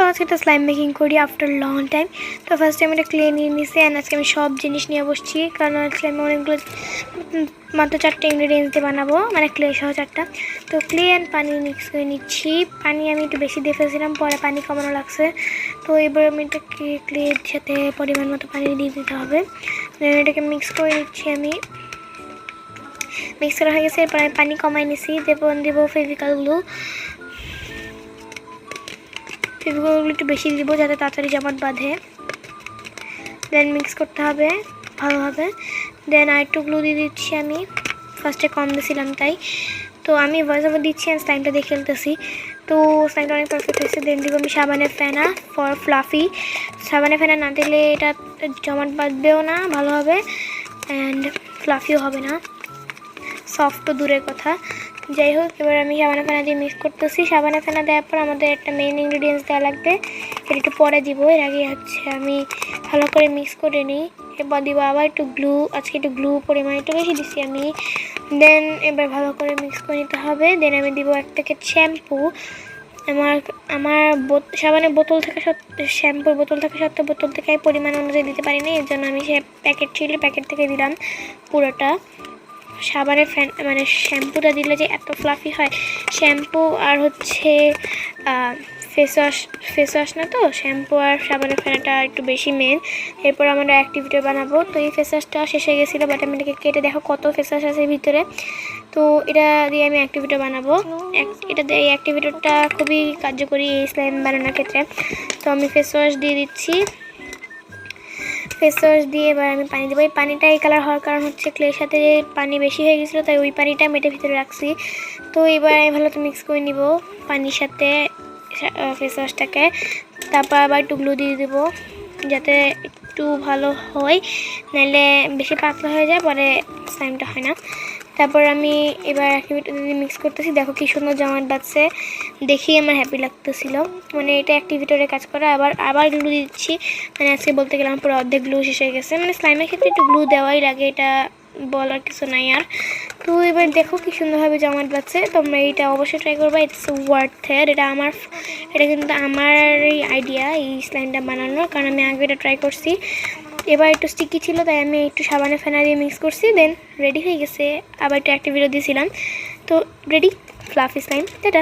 আজকে একটা slime making করি আফটার লং টাইম। তো ফার্স্ট টাইম এটা ক্লে নিয়ে নিছি অ্যান্ড আজকে আমি সব জিনিস নিয়ে বসছি, কারণ আজকে আমি অনেকগুলো মাত্র 4টা ইনগ্রিডিয়েন্টস দিয়ে বানাবো, মানে ক্লে সহ 4টা। তো ক্লে অ্যান্ড পানি মিক্স করে নিচ্ছি। পানি আমি একটু বেশি দিয়ে ফেলছিলাম, পরে পানি কমানো লাগছে। তো এবার আমি এটাকে ক্লের সাথে পরিমাণ মতো পানি দিয়ে দিতে হবে। এটাকে মিক্স করে নিচ্ছি। আমি মিক্স করা হয়ে গেছে, এরপর আমি পানি কমাই নিছি। দেবো ফেভিকল গ্লু একটু বেশি দিব যাতে তাড়াতাড়ি জমাট বাঁধে। দেন মিক্স করতে হবে ভালোভাবে। দেন আর একটু গ্লু দিয়ে দিচ্ছি। আমি ফার্স্টে কম দিয়েছিলাম তাই। তো আমি ভয়েস ওভার দিচ্ছি অ্যান্ড স্লাইমটা দেখে ফেলতেছি। তো স্লাইমটা অনেক পারফেক্ট হয়েছে। দেন দিব আমি সাবানের ফেনা ফর ফ্লাফি। সাবানের ফেনা না দিলে এটা জমাট বাঁধবেও না ভালোভাবে অ্যান্ড ফ্লাফিও হবে না, সফটও দূরের কথা। যাই হোক, এবার আমি সাবানা ফেনা দিয়ে মিক্স করতেছি। সাবানা ফেনা দেওয়ার পর আমাদের একটা মেইন ইনগ্রিডিয়েন্টস দেওয়া লাগবে, এটা একটু পরে দিব। এর আগে আমি ভালো করে মিক্স করে নিই। এবার দিব আবার একটু গ্লু। আজকে একটু গ্লু পরিমাণ একটু বেশি দিচ্ছি আমি। দেন এবার ভালো করে মিক্স করে নিতে হবে। দেন আমি দিব 1 প্যাকেট শ্যাম্পু। আমার সাবানের বোতল থেকে শ্যাম্পুর বোতল থেকে সত্ত্বেও বোতল থেকে পরিমাণ অনুযায়ী দিতে পারি না, এর জন্য আমি সে প্যাকেট ছিল প্যাকেট থেকে দিলাম পুরোটা। সাবানের মানে শ্যাম্পুটা দিলে যে এত ফ্লাফি হয়, শ্যাম্পু আর ফেস ওয়াশ না, তো শ্যাম্পু আর সাবানের ফেনাটা একটু বেশি মেন। এরপর আমরা অ্যাক্টিভিটি বানাবো। তো এই ফেস ওয়াশটা শেষ হয়ে গেছিলো, বাট আমি এটাকে কেটে দেখো কত ফেস ওয়াশ আছে ভিতরে। তো এটা দিয়ে আমি অ্যাক্টিভিটি বানাবো। এই অ্যাক্টিভিটিটা খুবই কার্যকরী এই স্লাইম বানানোর ক্ষেত্রে। তো আমি ফেস ওয়াশ দিয়ে দিচ্ছি। ফেস ওয়াশ দিয়ে এবার আমি পানি দেবো। এই পানিটা এই কালার হওয়ার কারণ ক্লের সাথে পানি বেশি হয়ে গেছিলো, তাই ওই পানিটা মেটে ভিতরে রাখছি। তো এবার আমি ভালো তো মিক্স করে নিব পানির সাথে ফেস ওয়াশটাকে। তারপর আবার একটু গ্লু দিয়ে দেবো যাতে একটু ভালো হয়, নাহলে বেশি পাতলা হয়ে যায়, পরে স্লাইমটা হয় না। তারপর আমি এবার অ্যাক্টিভিটি মিক্স করতেছি। দেখো কি সুন্দর জমাট বাঁধছে, দেখি আমার হ্যাপি লাগতেছিল। মানে এটা অ্যাক্টিভিটরে কাজ করে। আবার গ্লু দিচ্ছি। মানে আজকে বলতে গেলাম পুরো অর্ধেক গ্লু শেষ হয়ে গেছে। মানে স্লাইমের ক্ষেত্রে একটু গ্লু দেওয়াই লাগে, এটা বলার কিছু নাই আর। তো এবার দেখো কি সুন্দরভাবে জমাট বাঁধছে। তোমরা এইটা অবশ্যই ট্রাই করবা, ইটস ওয়ার্থ ইট। এটা কিন্তু আমার আইডিয়া এই স্লাইমটা বানানোর, কারণ আমি আগে এটা ট্রাই করছি। এবার একটু স্টিকি ছিল, তাই আমি একটু সাবানের ফেনা দিয়ে মিক্স করছি। দেন রেডি হয়ে গেছে। আবার একটু অ্যাক্টিভিটি দিয়েছিলাম। তো রেডি ফ্লাফি স্লাইম, এটা।